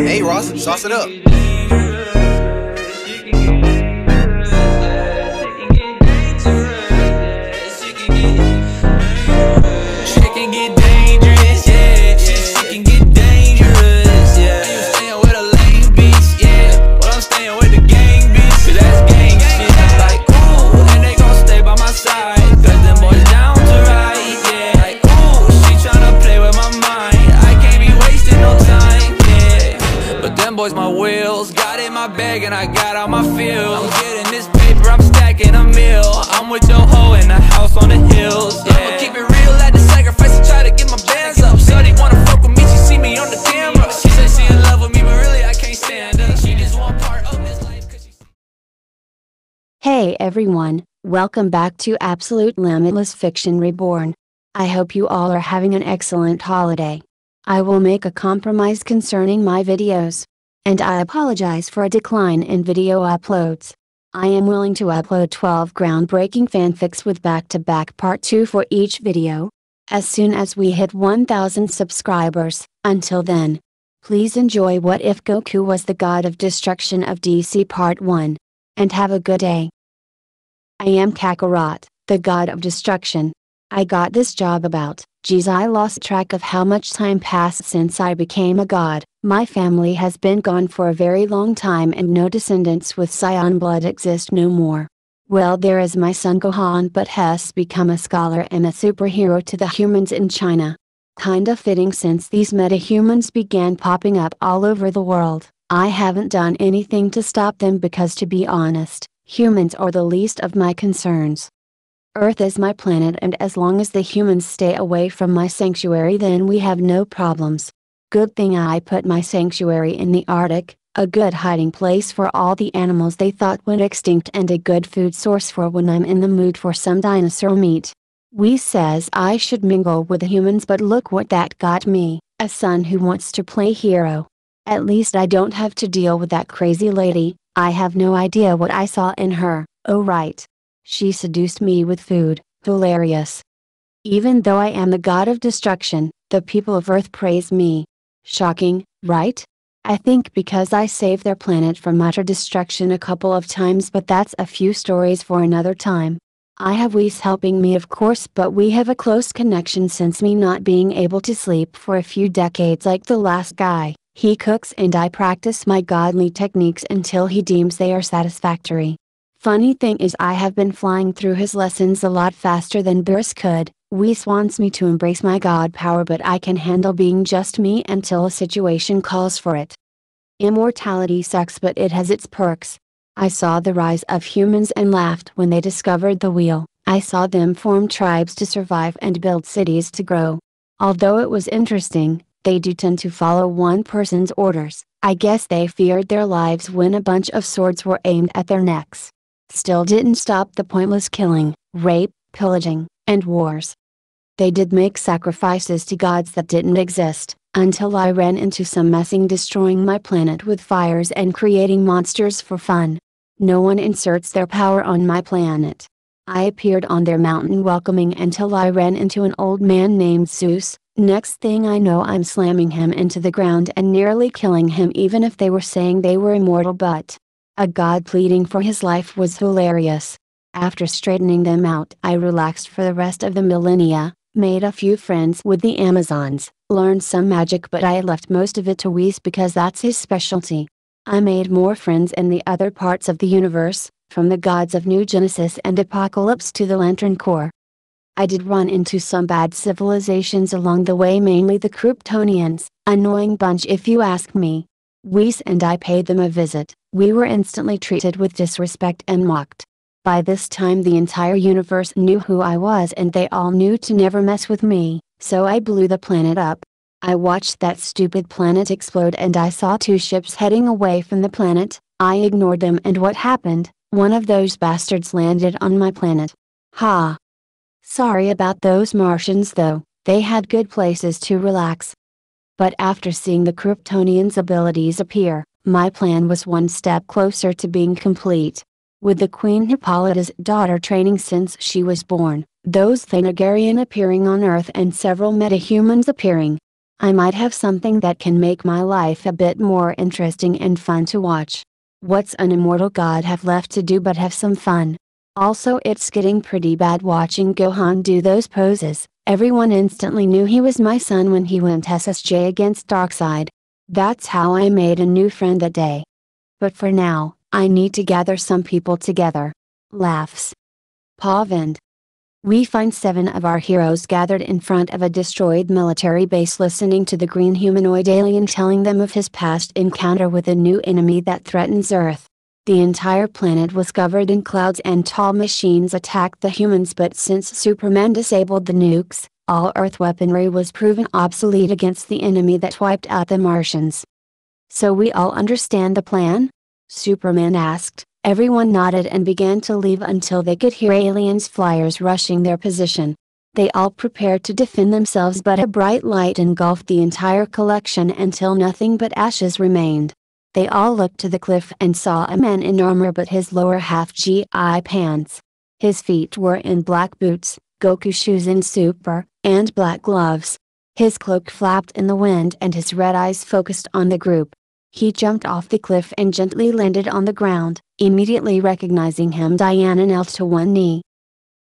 Hey Ross, sauce it up. Shit can get dangerous, yeah. Shit can get dangerous, yeah. You staying with a lame bitch, yeah. Well, I'm staying with the gang bitch, 'cause that's gang shit. Like, ooh, and they gon' stay by my side, 'cause them boys down to ride, yeah. Like, ooh, she tryna play with my mind, I can't be wasting no time, yeah. But them boys my wheels, got in my bag and I got out my field. I'm getting this paper, I'm stacking a meal. I'm with your hoe in the house on the hills, yeah. I'ma keep it real, had to sacrifice to try to get my bands up. Shorty wanna fuck with me, she see me on the camera. She said she in love with me, but really I can't stand her. She just want part of this life 'cause she... Hey everyone, welcome back to Absolute Limitless Fiction Reborn. I hope you all are having an excellent holiday. I will make a compromise concerning my videos. And I apologize for a decline in video uploads. I am willing to upload 12 groundbreaking fanfics with back-to-back part 2 for each video, as soon as we hit 1,000 subscribers. Until then, please enjoy What If Goku Was the God of Destruction of DC Part 1, and have a good day. I am Kakarot, the God of Destruction. I got this job about, geez, I lost track of how much time passed since I became a god. My family has been gone for a very long time and no descendants with Saiyan blood exist no more. Well, there is my son Gohan, but has become a scholar and a superhero to the humans in China. Kinda fitting since these meta-humans began popping up all over the world. I haven't done anything to stop them because, to be honest, humans are the least of my concerns. Earth is my planet, and as long as the humans stay away from my sanctuary, then we have no problems. Good thing I put my sanctuary in the Arctic, a good hiding place for all the animals they thought went extinct and a good food source for when I'm in the mood for some dinosaur meat. We says I should mingle with the humans, but look what that got me, a son who wants to play hero. At least I don't have to deal with that crazy lady. I have no idea what I saw in her. Oh right. She seduced me with food, hilarious. Even though I am the god of destruction, the people of Earth praise me. Shocking, right? I think because I saved their planet from utter destruction a couple of times, but that's a few stories for another time. I have Whis helping me, of course, but we have a close connection since me not being able to sleep for a few decades like the last guy. He cooks and I practice my godly techniques until he deems they are satisfactory. Funny thing is, I have been flying through his lessons a lot faster than Beerus could. Whis wants me to embrace my god power, but I can handle being just me until a situation calls for it. Immortality sucks, but it has its perks. I saw the rise of humans and laughed when they discovered the wheel. I saw them form tribes to survive and build cities to grow. Although it was interesting, they do tend to follow one person's orders. I guess they feared their lives when a bunch of swords were aimed at their necks. Still didn't stop the pointless killing, rape, pillaging, and wars. They did make sacrifices to gods that didn't exist, until I ran into some messing destroying my planet with fires and creating monsters for fun. No one inserts their power on my planet. I appeared on their mountain welcoming until I ran into an old man named Zeus. Next thing I know, I'm slamming him into the ground and nearly killing him, even if they were saying they were immortal. But a god pleading for his life was hilarious. After straightening them out, I relaxed for the rest of the millennia, made a few friends with the Amazons, learned some magic, but I left most of it to Whis because that's his specialty. I made more friends in the other parts of the universe, from the gods of New Genesis and Apocalypse to the Lantern Corps. I did run into some bad civilizations along the way, mainly the Kryptonians, annoying bunch if you ask me. Whis and I paid them a visit. We were instantly treated with disrespect and mocked. By this time the entire universe knew who I was and they all knew to never mess with me, so I blew the planet up. I watched that stupid planet explode and I saw 2 ships heading away from the planet. I ignored them, and what happened? One of those bastards landed on my planet. Ha! Sorry about those Martians though, they had good places to relax. But after seeing the Kryptonians' abilities appear, my plan was one step closer to being complete. With the Queen Hippolyta's daughter training since she was born, Those Thanagarian appearing on Earth and several metahumans appearing. I might have something that can make my life a bit more interesting and fun to watch. What's an immortal god have left to do but have some fun? Also, it's getting pretty bad watching Gohan do those poses. Everyone instantly knew he was my son when he went SSJ against Darkseid. That's how I made a new friend that day. But for now, I need to gather some people together. Laughs. Pavend. We find 7 of our heroes gathered in front of a destroyed military base listening to the green humanoid alien telling them of his past encounter with a new enemy that threatens Earth. The entire planet was covered in clouds and tall machines attacked the humans, but since Superman disabled the nukes, all Earth weaponry was proven obsolete against the enemy that wiped out the Martians. So we all understand the plan? Superman asked. Everyone nodded and began to leave until they could hear aliens' flyers rushing their position. They all prepared to defend themselves, but a bright light engulfed the entire collection until nothing but ashes remained. They all looked to the cliff and saw a man in armor but his lower half GI pants. His feet were in black boots, Goku shoes in super, and black gloves. His cloak flapped in the wind and his red eyes focused on the group. He jumped off the cliff and gently landed on the ground, immediately recognizing him. Diana knelt to one knee.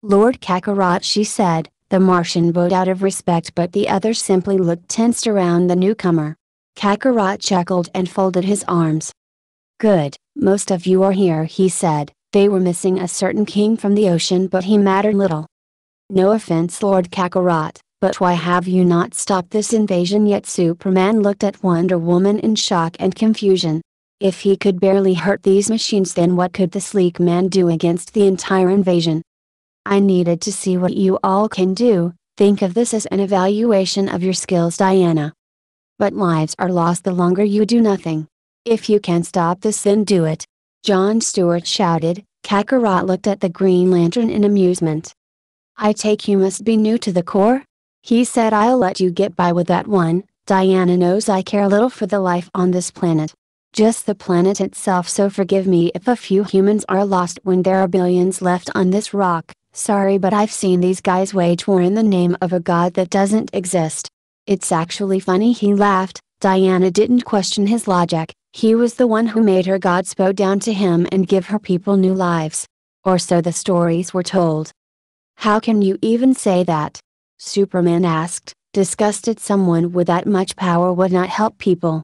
"Lord Kakarot," she said. The Martian bowed out of respect, but the others simply looked tensed around the newcomer. Kakarot chuckled and folded his arms. "Good, most of you are here," he said. They were missing a certain king from the ocean, but he mattered little. "No offense, Lord Kakarot, but why have you not stopped this invasion yet?" Superman looked at Wonder Woman in shock and confusion. If he could barely hurt these machines, then what could the sleek man do against the entire invasion? "I needed to see what you all can do. Think of this as an evaluation of your skills, Diana. But lives are lost the longer you do nothing. If you can stop this, then do it," John Stewart shouted. Kakarot looked at the Green Lantern in amusement. "I take you must be new to the Corps?" he said. "I'll let you get by with that one. Diana knows I care little for the life on this planet. Just the planet itself, so forgive me if a few humans are lost when there are billions left on this rock. Sorry, but I've seen these guys wage war in the name of a god that doesn't exist. It's actually funny." He laughed. Diana didn't question his logic. He was the one who made her gods bow down to him and give her people new lives. Or so the stories were told. "How can you even say that?" Superman asked, disgusted. "Someone with that much power would not help people."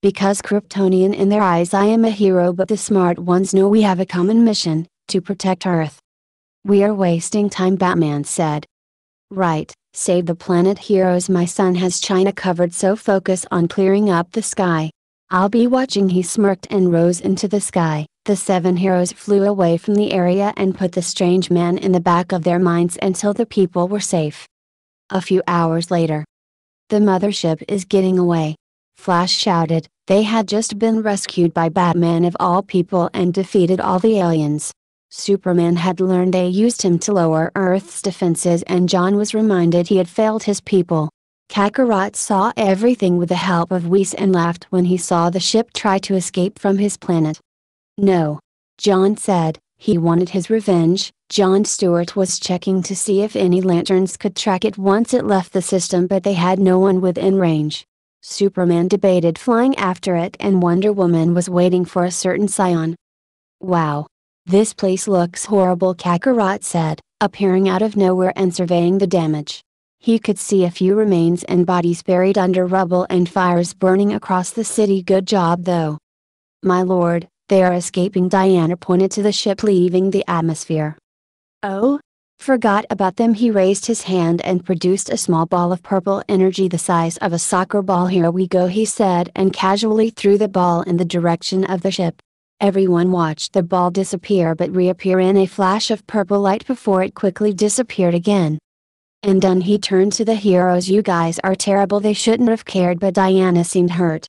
"Because Kryptonian in their eyes I am a hero, but the smart ones know we have a common mission, to protect Earth." "We are wasting time," Batman said. "Right, save the planet, heroes. My son has China covered, so focus on clearing up the sky. I'll be watching." He smirked and rose into the sky. The 7 heroes flew away from the area and put the strange man in the back of their minds until the people were safe. A few hours later. "The mothership is getting away," Flash shouted. They had just been rescued by Batman of all people and defeated all the aliens. Superman had learned they used him to lower Earth's defenses, and John was reminded he had failed his people. Kakarot saw everything with the help of Whis and laughed when he saw the ship try to escape from his planet. "No," John said, he wanted his revenge. John Stewart was checking to see if any lanterns could track it once it left the system, but they had no one within range. Superman debated flying after it, and Wonder Woman was waiting for a certain scion. "Wow. This place looks horrible," Kakarot said, appearing out of nowhere and surveying the damage. He could see a few remains and bodies buried under rubble and fires burning across the city. "Good job though." "My lord, they are escaping." Diana pointed to the ship leaving the atmosphere. "Oh? Forgot about them." He raised his hand and produced a small ball of purple energy the size of a soccer ball. "Here we go," he said, and casually threw the ball in the direction of the ship. Everyone watched the ball disappear but reappear in a flash of purple light before it quickly disappeared again. And done. He turned to the heroes. "You guys are terrible." They shouldn't have cared, but Diana seemed hurt.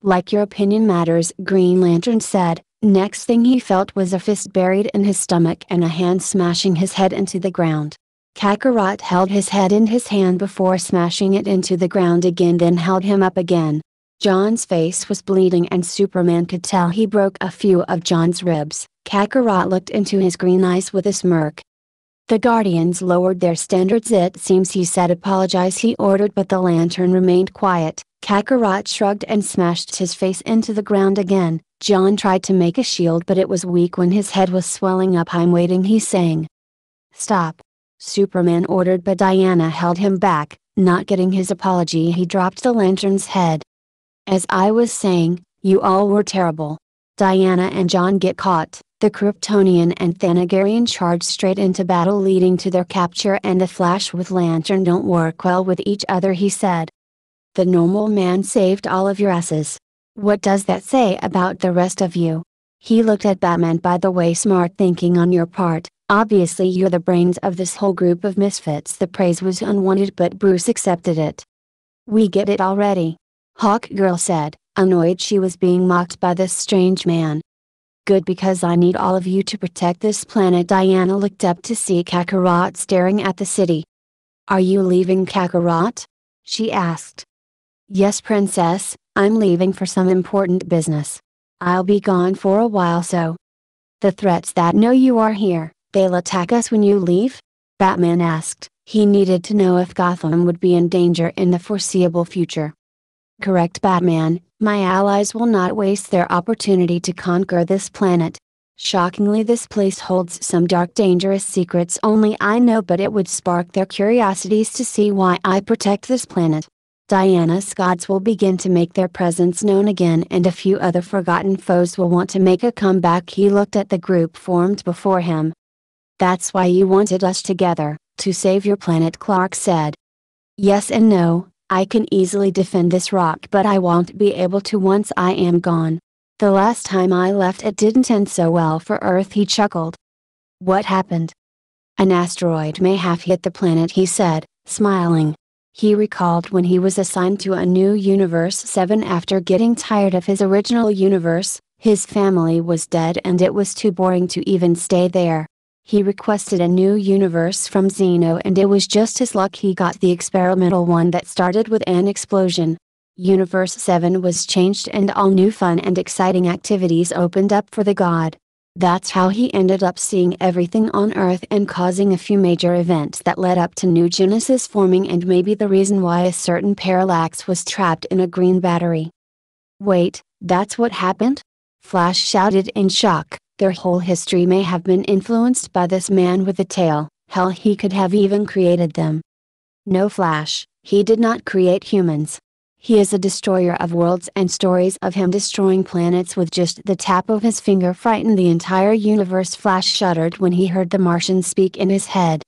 "Like your opinion matters," Green Lantern said. Next thing he felt was a fist buried in his stomach and a hand smashing his head into the ground. Kakarot held his head in his hand before smashing it into the ground again, then held him up again. John's face was bleeding and Superman could tell he broke a few of John's ribs. Kakarot looked into his green eyes with a smirk. The Guardians lowered their standards. It seems he said apologize he ordered, but the lantern remained quiet. Kakarot shrugged and smashed his face into the ground again. John tried to make a shield, but it was weak when his head was swelling up. I'm waiting, he sang. Stop! Superman ordered, but Diana held him back. Not getting his apology, he dropped the lantern's head. As I was saying, you all were terrible. Diana and John get caught. The Kryptonian and Thanagarian charge straight into battle, leading to their capture, and the Flash with Lantern don't work well with each other, he said. The normal man saved all of your asses. What does that say about the rest of you? He looked at Batman. By the way, smart thinking on your part. Obviously you're the brains of this whole group of misfits. The praise was unwanted, but Bruce accepted it. We get it already. Hawkgirl said, annoyed she was being mocked by this strange man. Good, because I need all of you to protect this planet. Diana looked up to see Kakarot staring at the city. Are you leaving, Kakarot? She asked. Yes, Princess, I'm leaving for some important business. I'll be gone for a while, so. The threats that know you are here, they'll attack us when you leave? Batman asked. He needed to know if Gotham would be in danger in the foreseeable future. Correct, Batman, my allies will not waste their opportunity to conquer this planet. Shockingly, this place holds some dark, dangerous secrets only I know, but it would spark their curiosities to see why I protect this planet. Diana's gods will begin to make their presence known again, and a few other forgotten foes will want to make a comeback. He looked at the group formed before him. That's why you wanted us together, to save your planet, Clark said. Yes and no. I can easily defend this rock, but I won't be able to once I am gone. The last time I left it didn't end so well for Earth, he chuckled. What happened? An asteroid may have hit the planet, he said, smiling. He recalled when he was assigned to a new Universe 7 after getting tired of his original universe. His family was dead and it was too boring to even stay there. He requested a new universe from Zeno, and it was just his luck he got the experimental one that started with an explosion. Universe 7 was changed and all new fun and exciting activities opened up for the god. That's how he ended up seeing everything on Earth and causing a few major events that led up to New Genesis forming, and maybe the reason why a certain Parallax was trapped in a green battery. Wait, that's what happened? Flash shouted in shock. Their whole history may have been influenced by this man with a tail. Hell, he could have even created them. No, Flash, he did not create humans. He is a destroyer of worlds, and stories of him destroying planets with just the tap of his finger frightened the entire universe. Flash shuddered when he heard the Martian speak in his head.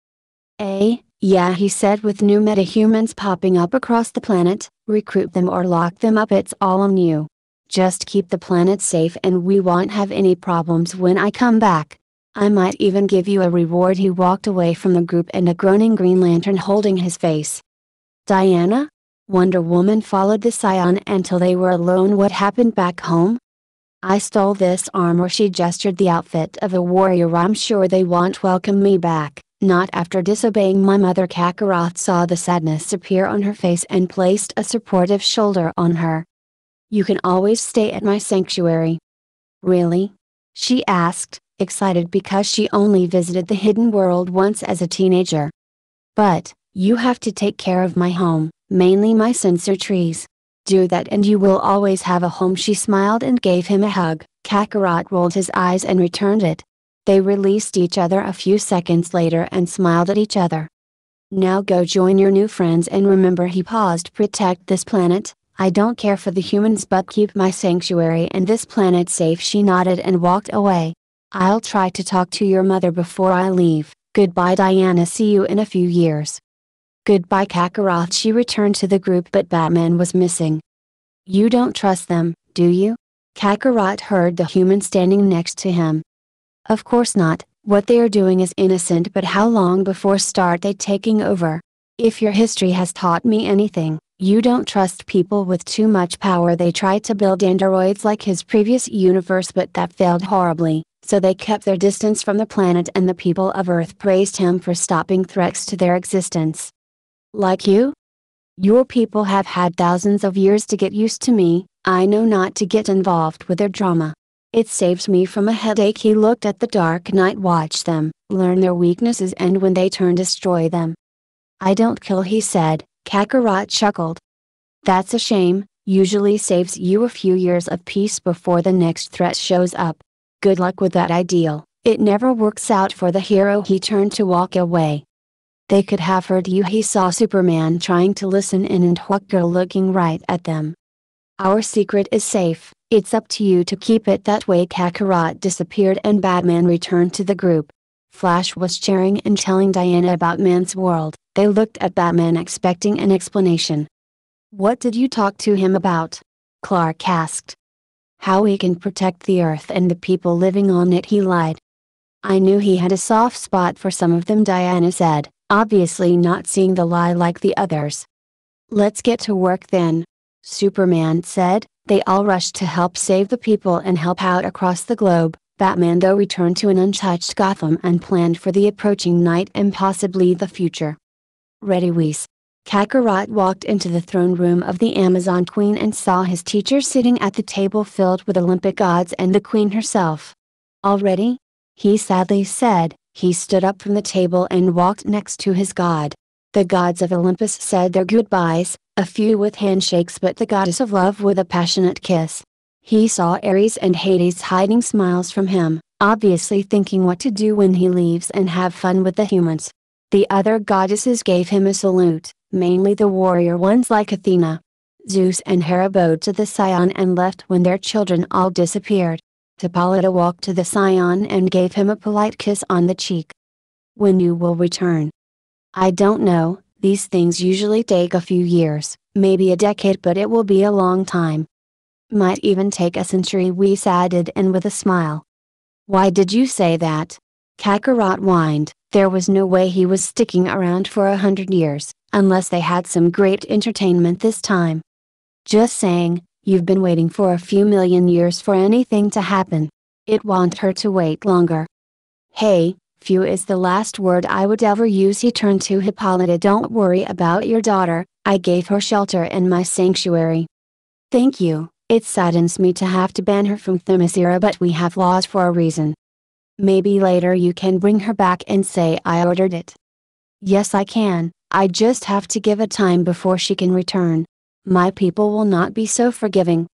Yeah, he said, with new metahumans popping up across the planet, recruit them or lock them up, it's all on you. Just keep the planet safe and we won't have any problems when I come back. I might even give you a reward. He walked away from the group and a groaning Green Lantern holding his face. Diana? Wonder Woman followed the Scion until they were alone. What happened back home? I stole this armor. She gestured the outfit of a warrior. I'm sure they won't welcome me back, not after disobeying my mother. Kakarot saw the sadness appear on her face and placed a supportive shoulder on her. You can always stay at my sanctuary. Really? She asked, excited because she only visited the hidden world once as a teenager. But, you have to take care of my home, mainly my sensor trees. Do that and you will always have a home. She smiled and gave him a hug. Kakarot rolled his eyes and returned it. They released each other a few seconds later and smiled at each other. Now go join your new friends and remember, he paused, protect this planet. I don't care for the humans, but keep my sanctuary and this planet safe. She nodded and walked away. I'll try to talk to your mother before I leave. Goodbye, Diana. See you in a few years. Goodbye, Kakarot. She returned to the group, but Batman was missing. You don't trust them, do you? Kakarot heard the human standing next to him. Of course not. What they are doing is innocent, but how long before start they taking over? If your history has taught me anything, you don't trust people with too much power. They tried to build androids like his previous universe, but that failed horribly, so they kept their distance from the planet, and the people of Earth praised him for stopping threats to their existence. Like you? Your people have had thousands of years to get used to me. I know not to get involved with their drama. It saves me from a headache. He looked at the Dark Knight, watched them, learn their weaknesses, and when they turn, destroy them. I don't kill, he said. Kakarot chuckled. That's a shame, usually saves you a few years of peace before the next threat shows up. Good luck with that ideal, it never works out for the hero. He turned to walk away. They could have heard you, he saw Superman trying to listen in and Hawker looking right at them. Our secret is safe, it's up to you to keep it that way. Kakarot disappeared and Batman returned to the group. Flash was cheering and telling Diana about Man's world. They looked at Batman expecting an explanation. What did you talk to him about? Clark asked. How we can protect the Earth and the people living on it, he lied. I knew he had a soft spot for some of them, Diana said, obviously not seeing the lie like the others. Let's get to work then, Superman said. They all rushed to help save the people and help out across the globe. Batman, though, returned to an untouched Gotham and planned for the approaching night and possibly the future. Ready, Whis. Kakarot walked into the throne room of the Amazon Queen and saw his teacher sitting at the table filled with Olympic gods and the Queen herself. All ready? He sadly said. He stood up from the table and walked next to his god. The gods of Olympus said their goodbyes, a few with handshakes, but the goddess of love with a passionate kiss. He saw Ares and Hades hiding smiles from him, obviously thinking what to do when he leaves and have fun with the humans. The other goddesses gave him a salute, mainly the warrior ones like Athena. Zeus and Hera bowed to the Scion and left when their children all disappeared. Hippolyta walked to the Scion and gave him a polite kiss on the cheek. When you will return? I don't know, these things usually take a few years, maybe a decade, but it will be a long time. Might even take a century, Whis added, and with a smile. Why did you say that? Kakarot whined. There was no way he was sticking around for 100 years, unless they had some great entertainment this time. Just saying, you've been waiting for a few million years for anything to happen. It won't hurt to wait longer. Hey, few is the last word I would ever use. He turned to Hippolyta. Don't worry about your daughter, I gave her shelter in my sanctuary. Thank you. It saddens me to have to ban her from Themyscira, but we have laws for a reason. Maybe later you can bring her back and say I ordered it. Yes, I can, I just have to give it time before she can return. My people will not be so forgiving.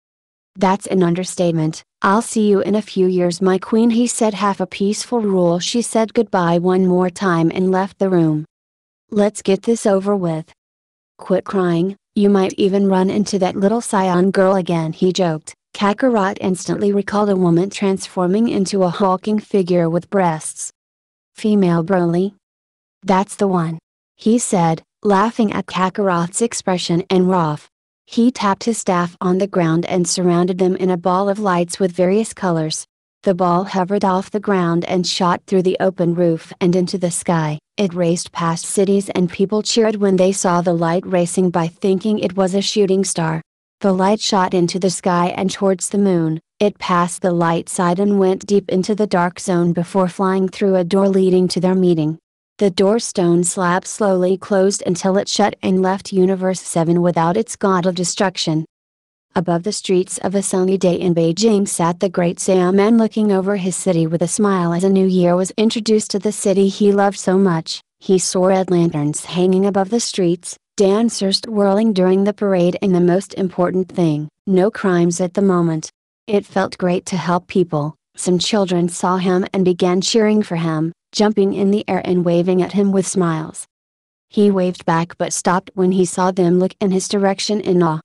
That's an understatement. I'll see you in a few years, my queen, he said. Have a peaceful rule. She said goodbye one more time and left the room. Let's get this over with. Quit crying, you might even run into that little Scion girl again, he joked. Kakarot instantly recalled a woman transforming into a hulking figure with breasts. Female Broly? That's the one, he said, laughing at Kakarot's expression and wrath. He tapped his staff on the ground and surrounded them in a ball of lights with various colors. The ball hovered off the ground and shot through the open roof and into the sky. It raced past cities and people cheered when they saw the light racing by, thinking it was a shooting star. The light shot into the sky and towards the moon. It passed the light side and went deep into the dark zone before flying through a door leading to their meeting. The door stone slab slowly closed until it shut and left Universe 7 without its god of destruction. Above the streets of a sunny day in Beijing sat the great Saiyaman, looking over his city with a smile as a new year was introduced to the city he loved so much. He saw red lanterns hanging above the streets, dancers whirling during the parade, and the most important thing, no crimes at the moment. It felt great to help people. Some children saw him and began cheering for him, jumping in the air and waving at him with smiles. He waved back but stopped when he saw them look in his direction in awe.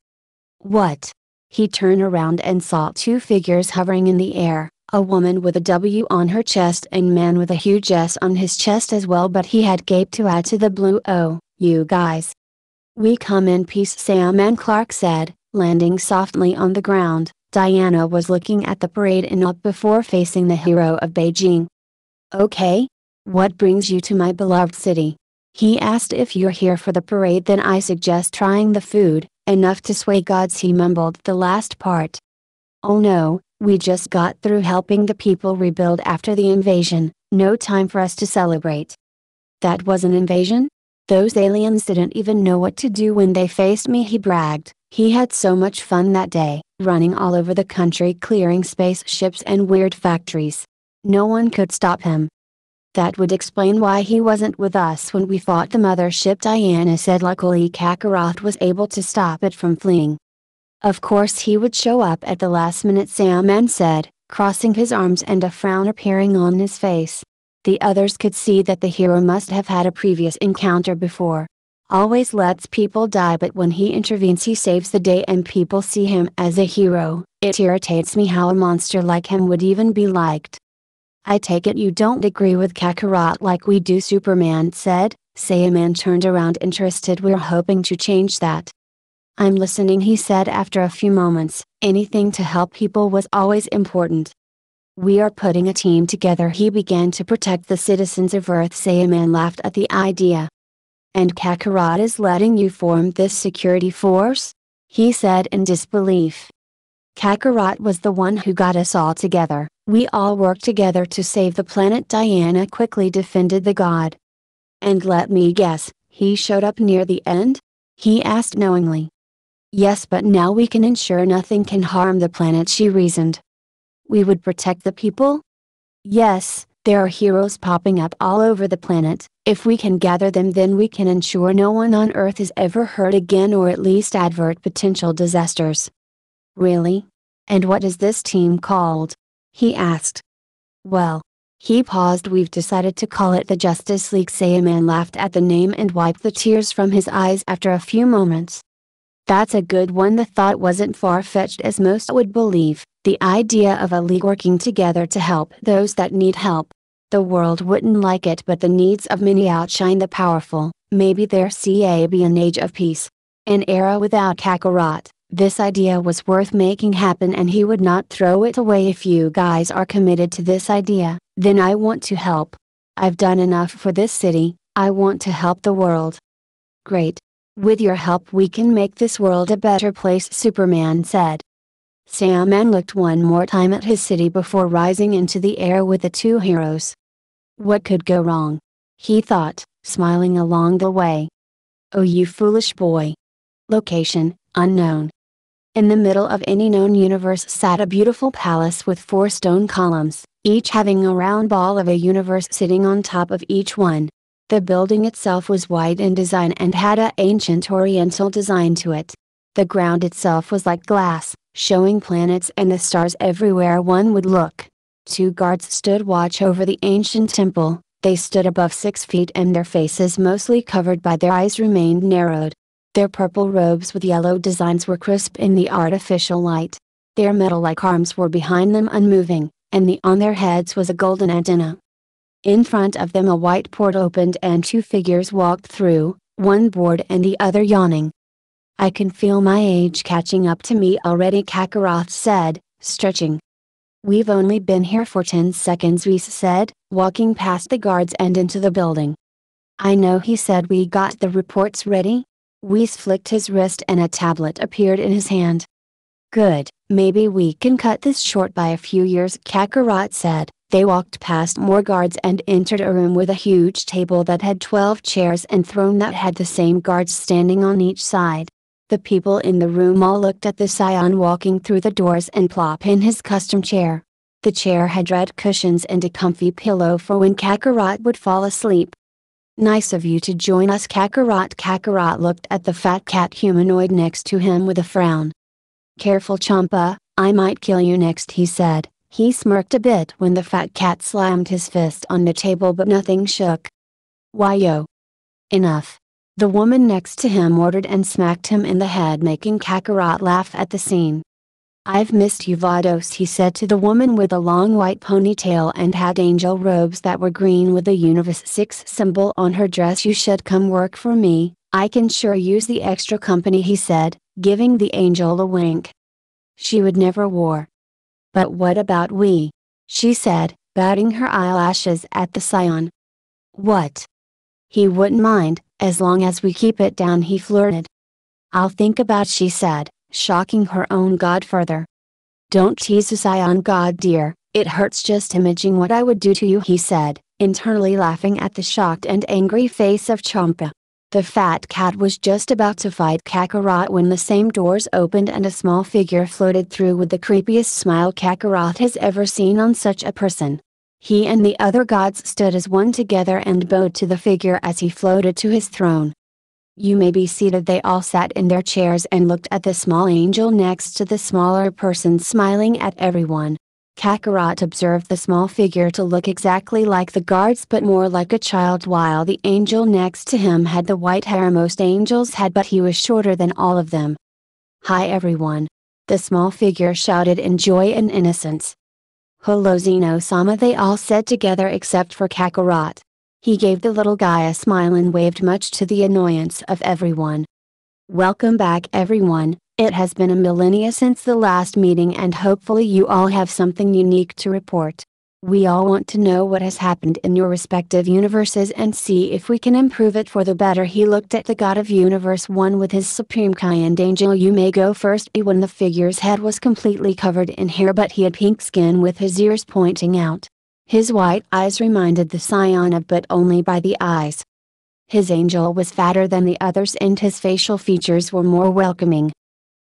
What? He turned around and saw two figures hovering in the air, a woman with a W on her chest and man with a huge S on his chest as well, but he had gaped to add to the blue O. You guys. We come in peace, Saiyaman Clark said, landing softly on the ground. Diana was looking at the parade in awe before facing the hero of Beijing. Okay? What brings you to my beloved city? He asked. If you're here for the parade, then I suggest trying the food. Enough to sway gods, he mumbled the last part. Oh no, we just got through helping the people rebuild after the invasion, no time for us to celebrate. That was an invasion? Those aliens didn't even know what to do when they faced me, he bragged. He had so much fun that day, running all over the country clearing spaceships and weird factories. No one could stop him. That would explain why he wasn't with us when we fought the mothership, Diana said. Luckily Kakarot was able to stop it from fleeing. Of course he would show up at the last minute, Sandman said, crossing his arms and a frown appearing on his face. The others could see that the hero must have had a previous encounter before. Always lets people die, but when he intervenes he saves the day and people see him as a hero. It irritates me how a monster like him would even be liked. I take it you don't agree with Kakarot like we do, Superman said. Saiyaman turned around interested. We're hoping to change that. I'm listening, he said after a few moments. Anything to help people was always important. We are putting a team together. He began to protect the citizens of Earth. Saiyaman laughed at the idea. And Kakarot is letting you form this security force? He said in disbelief. Kakarot was the one who got us all together. We all worked together to save the planet, Diana quickly defended the god. And let me guess, he showed up near the end? He asked knowingly. Yes, but now we can ensure nothing can harm the planet, she reasoned. We would protect the people? Yes, there are heroes popping up all over the planet. If we can gather them, then we can ensure no one on Earth is ever hurt again, or at least avert potential disasters. Really? And what is this team called? He asked. Well. He paused. We've decided to call it the Justice League. Saiyaman laughed at the name and wiped the tears from his eyes after a few moments. That's a good one. The thought wasn't far-fetched as most would believe, the idea of a league working together to help those that need help. The world wouldn't like it, but the needs of many outshine the powerful. Maybe there could be an age of peace. An era without Kakarot. This idea was worth making happen and he would not throw it away. If you guys are committed to this idea, then I want to help. I've done enough for this city, I want to help the world. Great. With your help we can make this world a better place, Superman said. Sandman looked one more time at his city before rising into the air with the two heroes. What could go wrong? He thought, smiling along the way. Oh, you foolish boy. Location, unknown. In the middle of any known universe sat a beautiful palace with 4 stone columns, each having a round ball of a universe sitting on top of each one. The building itself was white in design and had an ancient oriental design to it. The ground itself was like glass, showing planets and the stars everywhere one would look. 2 guards stood watch over the ancient temple. They stood above 6 feet and their faces, mostly covered by their eyes, remained narrowed. Their purple robes with yellow designs were crisp in the artificial light. Their metal-like arms were behind them unmoving, and on their heads was a golden antenna. In front of them a white port opened and 2 figures walked through, one bored and the other yawning. I can feel my age catching up to me already, Kakarot said, stretching. We've only been here for 10 seconds, Whis said, walking past the guards and into the building. I know, he said. We got the reports ready? Whis flicked his wrist and a tablet appeared in his hand. Good, maybe we can cut this short by a few years, Kakarot said. They walked past more guards and entered a room with a huge table that had 12 chairs and throne that had the same guards standing on each side. The people in the room all looked at the scion walking through the doors and plop in his custom chair. The chair had red cushions and a comfy pillow for when Kakarot would fall asleep. Nice of you to join us, Kakarot. Kakarot looked at the fat cat humanoid next to him with a frown. Careful, Champa, I might kill you next, he said. He smirked a bit when the fat cat slammed his fist on the table, but nothing shook. Why yo? Enough. The woman next to him ordered and smacked him in the head, making Kakarot laugh at the scene. I've missed you, Vados, he said to the woman with a long white ponytail and had angel robes that were green with the Universe 6 symbol on her dress. You should come work for me, I can sure use the extra company, he said, giving the angel a wink. She would never war. But what about we? She said, batting her eyelashes at the scion. What? He wouldn't mind, as long as we keep it down, he flirted. I'll think about it, she said, shocking her own god further. Don't tease the scion god, dear, it hurts just imagining what I would do to you, he said, internally laughing at the shocked and angry face of Champa. The fat cat was just about to fight Kakarot when the same doors opened and a small figure floated through with the creepiest smile Kakarot has ever seen on such a person. He and the other gods stood as one together and bowed to the figure as he floated to his throne. "You may be seated." They all sat in their chairs and looked at the small angel next to the smaller person smiling at everyone. Kakarot observed the small figure to look exactly like the guards but more like a child, while the angel next to him had the white hair most angels had, but he was shorter than all of them. "Hi everyone!" the small figure shouted in joy and innocence. "Hello Zeno-sama," they all said together except for Kakarot. He gave the little guy a smile and waved, much to the annoyance of everyone. "Welcome back everyone. It has been a millennia since the last meeting and hopefully you all have something unique to report. We all want to know what has happened in your respective universes and see if we can improve it for the better." He looked at the god of Universe 1 with his supreme kind. "Angel, you may go first." When the figure's head was completely covered in hair but he had pink skin with his ears pointing out. His white eyes reminded the scion of, but only by the eyes. His angel was fatter than the others and his facial features were more welcoming.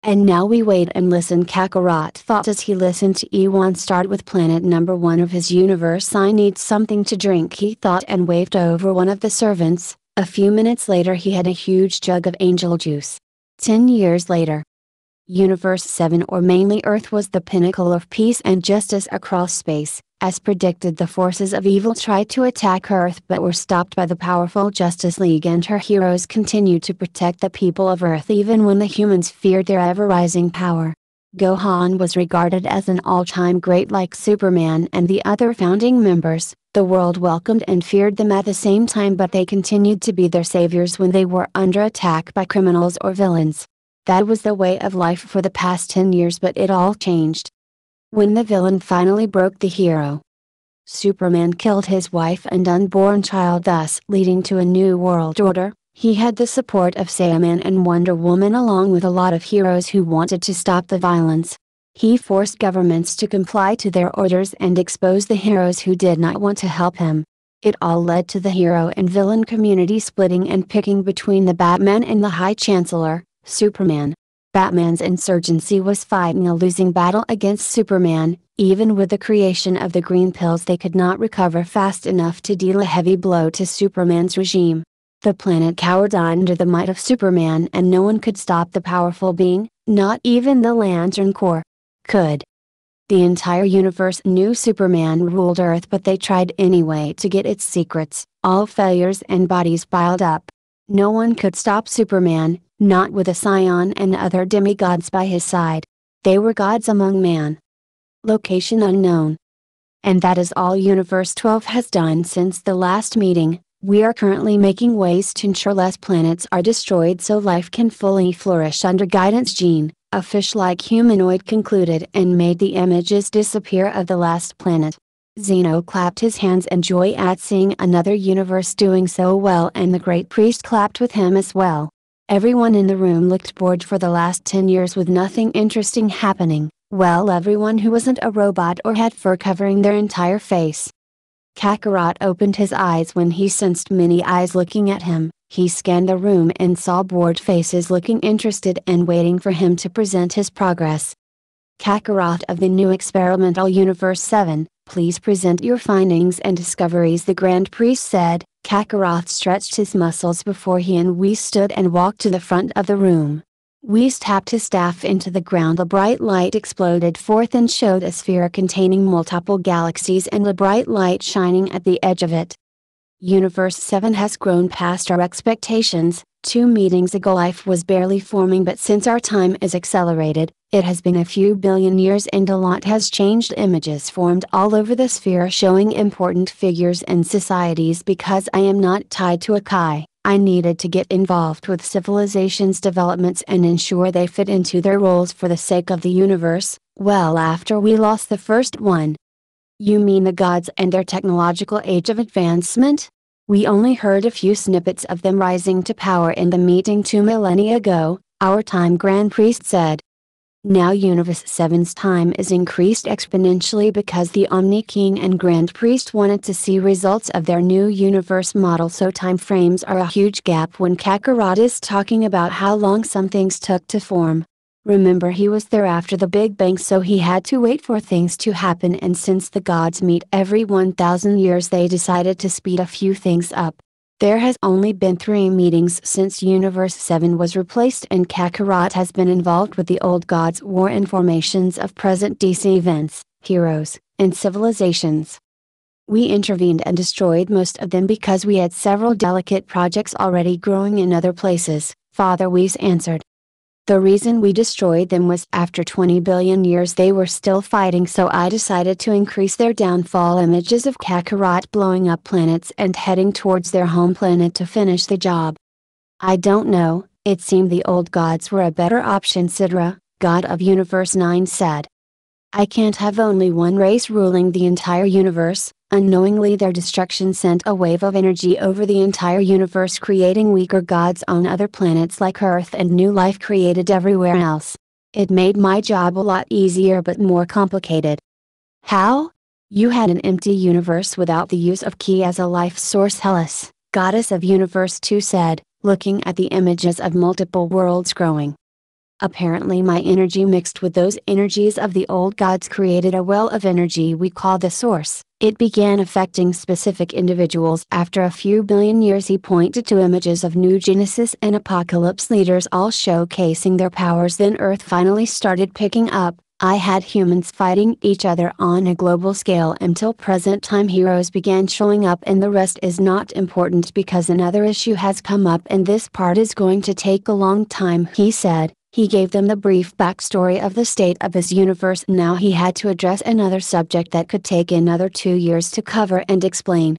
"And now we wait and listen," Kakarot thought as he listened to Ewan start with planet number 1 of his universe. "I need something to drink," he thought and waved over one of the servants. A few minutes later he had a huge jug of angel juice. 10 years later. Universe 7, or mainly Earth, was the pinnacle of peace and justice across space. As predicted, the forces of evil tried to attack Earth but were stopped by the powerful Justice League, and her heroes continued to protect the people of Earth even when the humans feared their ever-rising power. Gohan was regarded as an all-time great like Superman and the other founding members. The world welcomed and feared them at the same time, but they continued to be their saviors when they were under attack by criminals or villains. That was the way of life for the past 10 years, but it all changed when the villain finally broke the hero. Superman killed his wife and unborn child, thus leading to a new world order. He had the support of Saiyaman and Wonder Woman along with a lot of heroes who wanted to stop the violence. He forced governments to comply to their orders and exposed the heroes who did not want to help him. It all led to the hero and villain community splitting and picking between the Batman and the High Chancellor, Superman. Batman's insurgency was fighting a losing battle against Superman. Even with the creation of the green pills, they could not recover fast enough to deal a heavy blow to Superman's regime. The planet cowered under the might of Superman, and no one could stop the powerful being, not even the Lantern Corps could. The entire universe knew Superman ruled Earth, but they tried anyway to get its secrets. All failures and bodies piled up. No one could stop Superman, not with a scion and other demigods by his side. They were gods among man. Location unknown. And that is all Universe 12 has done since the last meeting. We are currently making ways to ensure less planets are destroyed so life can fully flourish under guidance. Gene, a fish-like humanoid, concluded and made the images disappear of the last planet. Zeno clapped his hands in joy at seeing another universe doing so well, and the great priest clapped with him as well. Everyone in the room looked bored for the last 10 years with nothing interesting happening. Well, everyone who wasn't a robot or had fur covering their entire face. Kakarot opened his eyes when he sensed many eyes looking at him. He scanned the room and saw bored faces looking interested and waiting for him to present his progress. Kakarot of the new experimental Universe 7, please present your findings and discoveries, the Grand Priest said. Kakarot stretched his muscles before he and Whis stood and walked to the front of the room. Whis tapped his staff into the ground. A bright light exploded forth and showed a sphere containing multiple galaxies and a bright light shining at the edge of it. Universe 7 has grown past our expectations. 2 meetings ago life was barely forming, but since our time is accelerated, it has been a few billion years and a lot has changed. Images formed all over the sphere showing important figures and societies. Because I am not tied to a Kai, I needed to get involved with civilizations' developments and ensure they fit into their roles for the sake of the universe. Well, after we lost the first one. You mean the gods and their technological age of advancement? We only heard a few snippets of them rising to power in the meeting 2 millennia ago, our time, Grand Priest said. Now Universe 7's time is increased exponentially because the Omni King and Grand Priest wanted to see results of their new universe model, so time frames are a huge gap when Kakarot is talking about how long some things took to form. Remember, he was there after the Big Bang, so he had to wait for things to happen, and since the gods meet every 1000 years, they decided to speed a few things up. There has only been 3 meetings since Universe 7 was replaced, and Kakarot has been involved with the old gods' war and formations of present DC events, heroes, and civilizations. We intervened and destroyed most of them because we had several delicate projects already growing in other places, Father Whis answered. The reason we destroyed them was after 20 billion years they were still fighting, so I decided to increase their downfall. Images of Kakarot blowing up planets and heading towards their home planet to finish the job. I don't know, it seemed the old gods were a better option, Sidra, god of Universe 9 said. I can't have only one race ruling the entire universe. Unknowingly their destruction sent a wave of energy over the entire universe, creating weaker gods on other planets like Earth and new life created everywhere else. It made my job a lot easier but more complicated. How? You had an empty universe without the use of Ki as a life source, Hellas, goddess of Universe 2 said, looking at the images of multiple worlds growing. Apparently my energy mixed with those energies of the old gods created a well of energy we call the source. It began affecting specific individuals after a few billion years. He pointed to images of New Genesis and Apocalypse leaders all showcasing their powers. Then Earth finally started picking up. I had humans fighting each other on a global scale until present time heroes began showing up, and the rest is not important because another issue has come up and this part is going to take a long time, he said. He gave them the brief backstory of the state of his universe. Now he had to address another subject that could take another 2 years to cover and explain.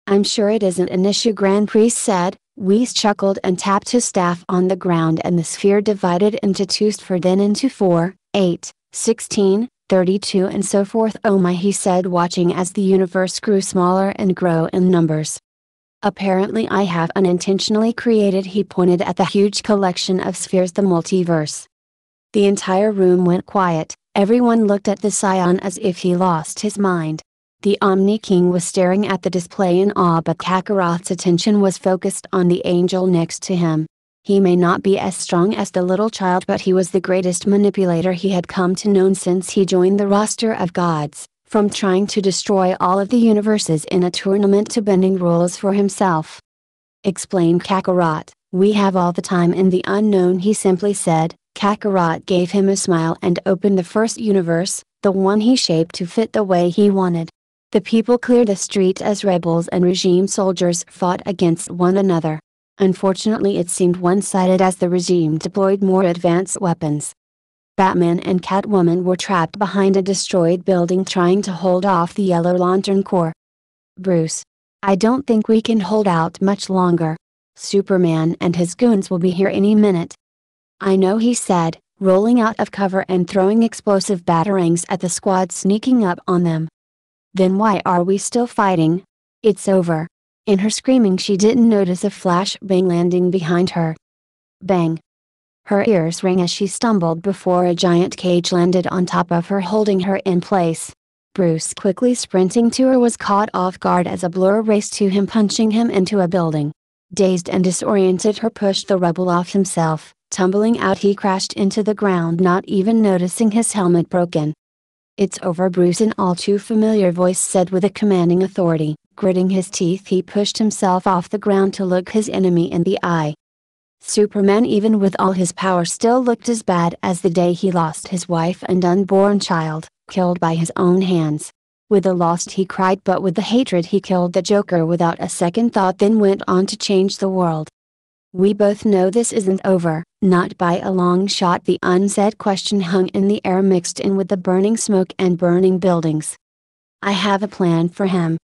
I'm sure it isn't an issue, Grand Priest said. Whis chuckled and tapped his staff on the ground, and the sphere divided into 2 for then into 4, 8, 16, 32 and so forth. Oh my, he said, watching as the universe grew smaller and grow in numbers. Apparently I have unintentionally created, he pointed at the huge collection of spheres, the multiverse. The entire room went quiet. Everyone looked at the scion as if he lost his mind. The Omni King was staring at the display in awe, but Kakarot's attention was focused on the angel next to him. He may not be as strong as the little child, but he was the greatest manipulator he had come to know since he joined the roster of gods. From trying to destroy all of the universes in a tournament to bending rules for himself. Explained Kakarot, we have all the time in the unknown, he simply said. Kakarot gave him a smile and opened the first universe, the one he shaped to fit the way he wanted. The people cleared the street as rebels and regime soldiers fought against one another. Unfortunately it seemed one-sided as the regime deployed more advanced weapons. Batman and Catwoman were trapped behind a destroyed building trying to hold off the Yellow Lantern Corps. Bruce. I don't think we can hold out much longer. Superman and his goons will be here any minute. I know, he said, rolling out of cover and throwing explosive batarangs at the squad sneaking up on them. Then why are we still fighting? It's over. In her screaming she didn't notice a flash bang landing behind her. Bang. Her ears rang as she stumbled before a giant cage landed on top of her, holding her in place. Bruce, quickly sprinting to her, was caught off guard as a blur raced to him, punching him into a building. Dazed and disoriented, her pushed the rebel off himself. Tumbling out, he crashed into the ground, not even noticing his helmet broken. It's over, Bruce, an all too familiar voice said with a commanding authority. Gritting his teeth, he pushed himself off the ground to look his enemy in the eye. Superman, even with all his power, still looked as bad as the day he lost his wife and unborn child, killed by his own hands. With the loss he cried, but with the hatred he killed the Joker without a second thought, then went on to change the world. We both know this isn't over, not by a long shot. The unsaid question hung in the air, mixed in with the burning smoke and burning buildings. I have a plan for him.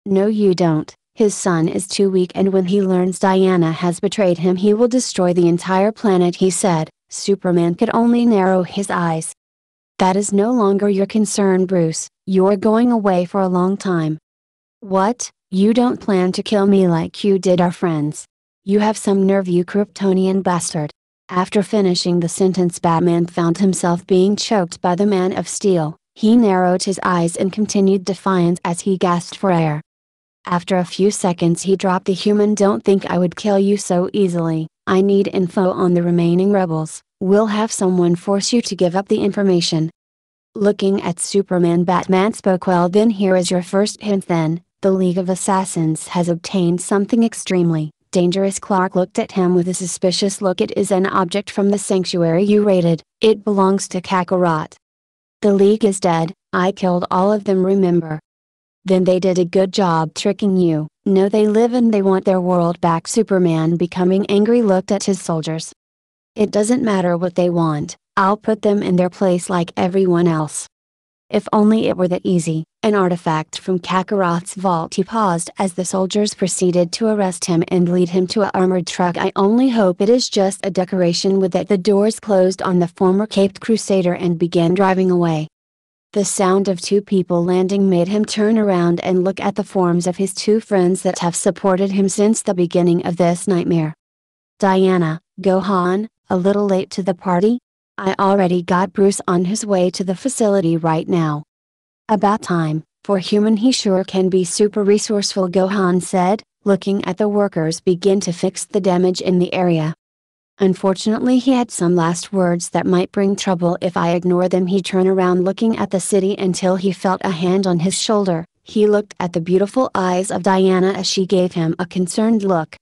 No, you don't. His son is too weak, and when he learns Diana has betrayed him, he will destroy the entire planet, he said. Superman could only narrow his eyes. That is no longer your concern, Bruce. You're going away for a long time. What? You don't plan to kill me like you did our friends? You have some nerve, you Kryptonian bastard. After finishing the sentence, Batman found himself being choked by the Man of Steel. He narrowed his eyes in continued defiance as he gasped for air. After a few seconds he dropped the human. Don't think I would kill you so easily. I need info on the remaining rebels. We'll have someone force you to give up the information. Looking at Superman, Batman spoke. Well then, here is your first hint then. The League of Assassins has obtained something extremely dangerous. Clark looked at him with a suspicious look. It is an object from the sanctuary you raided. It belongs to Kakarot. The League is dead. I killed all of them, remember? Then they did a good job tricking you. No, they live and they want their world back. Superman, becoming angry, looked at his soldiers. It doesn't matter what they want, I'll put them in their place like everyone else. If only it were that easy. An artifact from Kakarot's vault. He paused as the soldiers proceeded to arrest him and lead him to an armored truck. I only hope it is just a decoration. With that, the doors closed on the former Caped Crusader and began driving away. The sound of two people landing made him turn around and look at the forms of his two friends that have supported him since the beginning of this nightmare. Diana, Gohan, a little late to the party? I already got Bruce on his way to the facility right now. About time, for human he sure can be super resourceful, Gohan said, looking at the workers begin to fix the damage in the area. Unfortunately he had some last words that might bring trouble if I ignore them. He turned around looking at the city until he felt a hand on his shoulder. He looked at the beautiful eyes of Diana as she gave him a concerned look.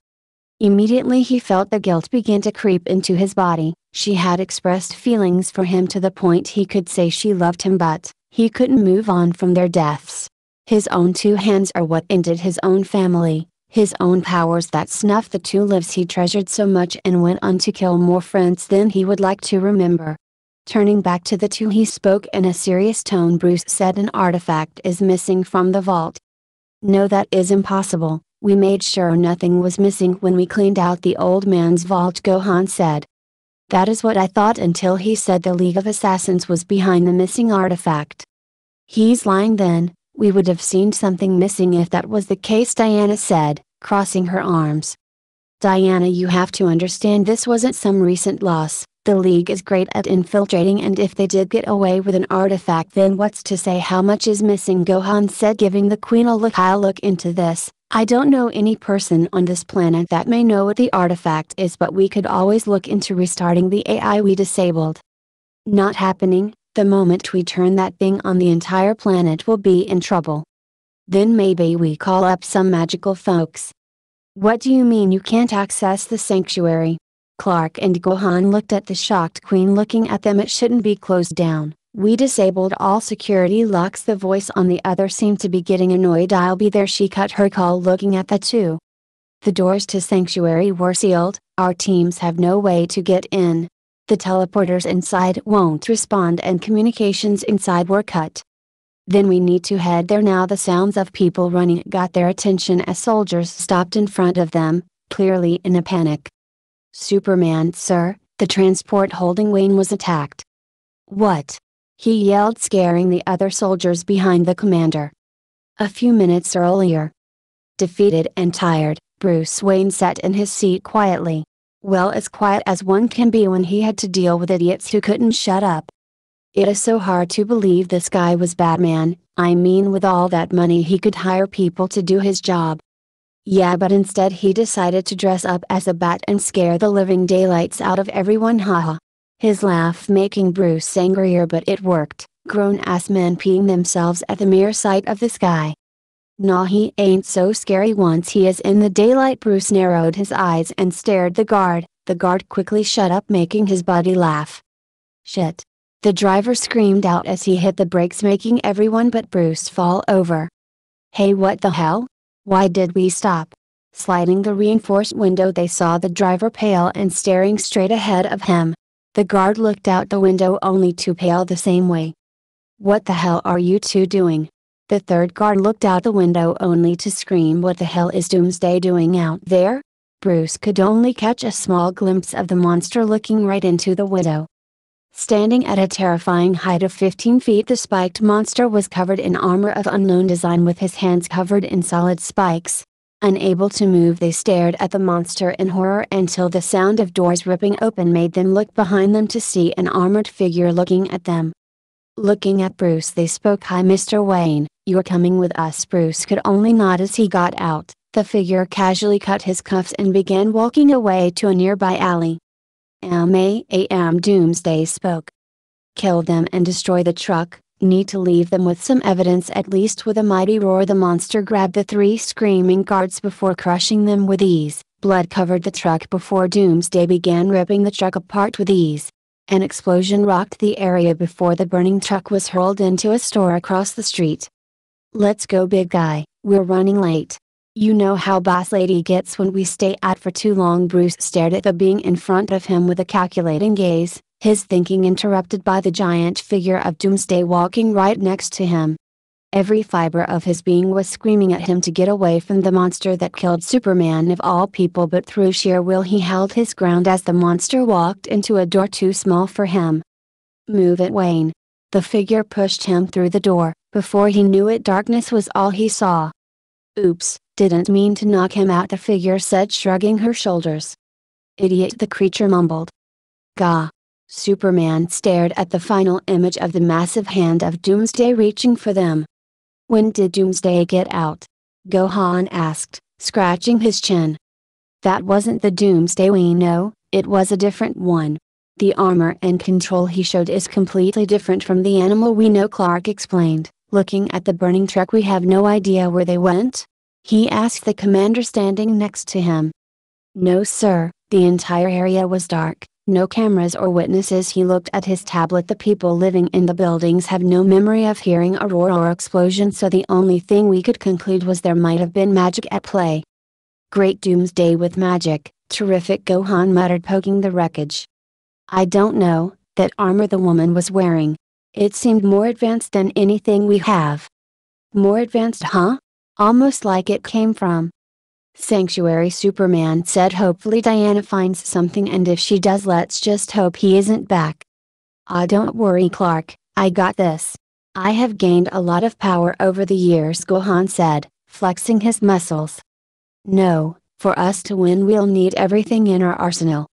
Immediately he felt the guilt begin to creep into his body. She had expressed feelings for him to the point he could say she loved him, but he couldn't move on from their deaths. His own two hands are what ended his own family. His own powers that snuffed the two lives he treasured so much and went on to kill more friends than he would like to remember. Turning back to the two he spoke in a serious tone. Bruce said, an artifact is missing from the vault. No, that is impossible. We made sure nothing was missing when we cleaned out the old man's vault, Gohan said. That is what I thought until he said the League of Assassins was behind the missing artifact. He's lying then. We would have seen something missing if that was the case, Diana said, crossing her arms. Diana, you have to understand this wasn't some recent loss. The League is great at infiltrating, and if they did get away with an artifact, then what's to say how much is missing? Gohan said, giving the Queen a look. I'll look into this. I don't know any person on this planet that may know what the artifact is, but we could always look into restarting the AI we disabled. Not happening. The moment we turn that thing on, the entire planet will be in trouble. Then maybe we call up some magical folks. What do you mean you can't access the sanctuary? Clark and Gohan looked at the shocked Queen, looking at them. It shouldn't be closed down. We disabled all security locks. The voice on the other seemed to be getting annoyed. I'll be there, she cut her call, looking at the two. The doors to sanctuary were sealed. Our teams have no way to get in. The teleporters inside won't respond and communications inside were cut. Then we need to head there now. The sounds of people running got their attention as soldiers stopped in front of them, clearly in a panic. Superman, sir, the transport holding Wayne was attacked. What? He yelled, scaring the other soldiers behind the commander. A few minutes earlier. Defeated and tired, Bruce Wayne sat in his seat quietly. Well, as quiet as one can be when he had to deal with idiots who couldn't shut up. It is so hard to believe this guy was Batman. I mean, with all that money he could hire people to do his job. Yeah, but instead he decided to dress up as a bat and scare the living daylights out of everyone, haha. His laugh making Bruce angrier, but it worked. Grown-ass men peeing themselves at the mere sight of this guy. Nah, he ain't so scary once he is in the daylight. Bruce narrowed his eyes and stared the guard. The guard quickly shut up, making his buddy laugh. Shit. The driver screamed out as he hit the brakes, making everyone but Bruce fall over. Hey, what the hell? Why did we stop? Sliding the reinforced window, they saw the driver pale and staring straight ahead of him. The guard looked out the window only to pale the same way. What the hell are you two doing? The third guard looked out the window only to scream, what the hell is Doomsday doing out there? Bruce could only catch a small glimpse of the monster looking right into the window. Standing at a terrifying height of 15 feet, the spiked monster was covered in armor of unknown design with his hands covered in solid spikes. Unable to move, they stared at the monster in horror until the sound of doors ripping open made them look behind them to see an armored figure looking at them. Looking at Bruce, they spoke. "Hi Mr. Wayne, you're coming with us." Bruce could only nod as he got out. The figure casually cut his cuffs and began walking away to a nearby alley. Doomsday spoke. "Kill them and destroy the truck. Need to leave them with some evidence at least." With a mighty roar, the monster grabbed the 3 screaming guards before crushing them with ease. Blood covered the truck before Doomsday began ripping the truck apart with ease. An explosion rocked the area before the burning truck was hurled into a store across the street. "Let's go big guy, we're running late. You know how boss lady gets when we stay out for too long." Bruce stared at the being in front of him with a calculating gaze, his thinking interrupted by the giant figure of Doomsday walking right next to him. Every fiber of his being was screaming at him to get away from the monster that killed Superman of all people, but through sheer will he held his ground as the monster walked into a door too small for him. "Move it, Wayne." The figure pushed him through the door. Before he knew it, darkness was all he saw. "Oops, didn't mean to knock him out," the figure said, shrugging her shoulders. "Idiot," the creature mumbled. "Gah." Superman stared at the final image of the massive hand of Doomsday reaching for them. "When did Doomsday get out?" Gohan asked, scratching his chin. "That wasn't the Doomsday we know, it was a different one. The armor and control he showed is completely different from the animal we know," Clark explained, looking at the burning truck. "We have no idea where they went?" he asked the commander standing next to him. "No sir, the entire area was dark. No cameras or witnesses." He looked at his tablet. "The people living in the buildings have no memory of hearing a roar or explosion, so the only thing we could conclude was there might have been magic at play." "Great, Doomsday with magic, terrific," Gohan muttered, poking the wreckage. "I don't know, that armor the woman was wearing. It seemed more advanced than anything we have." "More advanced, huh? Almost like it came from Sanctuary," Superman said hopefully. "Diana finds something, and if she does, let's just hope he isn't back." Don't worry Clark, I got this. I have gained a lot of power over the years," Gohan said, flexing his muscles. "No, for us to win we'll need everything in our arsenal."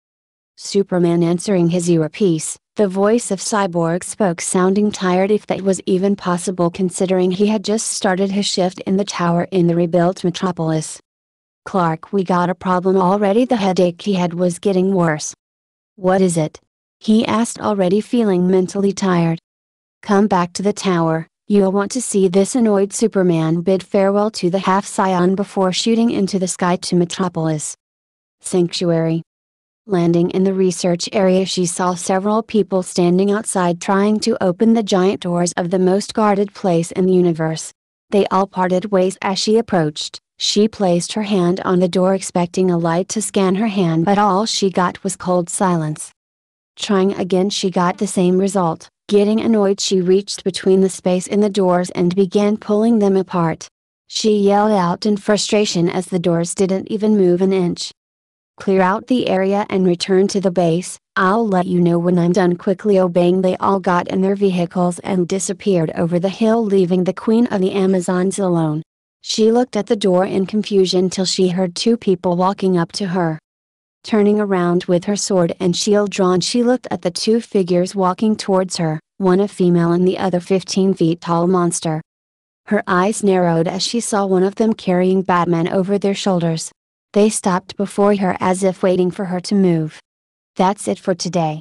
Superman answering his earpiece, the voice of Cyborg spoke, sounding tired, if that was even possible considering he had just started his shift in the tower in the rebuilt metropolis. "Clark, we got a problem already." The headache he had was getting worse. "What is it?" he asked, already feeling mentally tired. "Come back to the tower, you'll want to see this." Annoyed Superman bid farewell to the half-Scion before shooting into the sky to Metropolis. Sanctuary. Landing in the research area, she saw several people standing outside trying to open the giant doors of the most guarded place in the universe. They all parted ways as she approached. She placed her hand on the door expecting a light to scan her hand, but all she got was cold silence. Trying again, she got the same result. Getting annoyed, she reached between the space in the doors and began pulling them apart. She yelled out in frustration as the doors didn't even move an inch. "Clear out the area and return to the base, I'll let you know when I'm done." Quickly obeying, they all got in their vehicles and disappeared over the hill, leaving the Queen of the Amazons alone. She looked at the door in confusion till she heard 2 people walking up to her. Turning around with her sword and shield drawn, she looked at the 2 figures walking towards her, one a female and the other 15 feet tall monster. Her eyes narrowed as she saw one of them carrying Batman over their shoulders. They stopped before her as if waiting for her to move. That's it for today.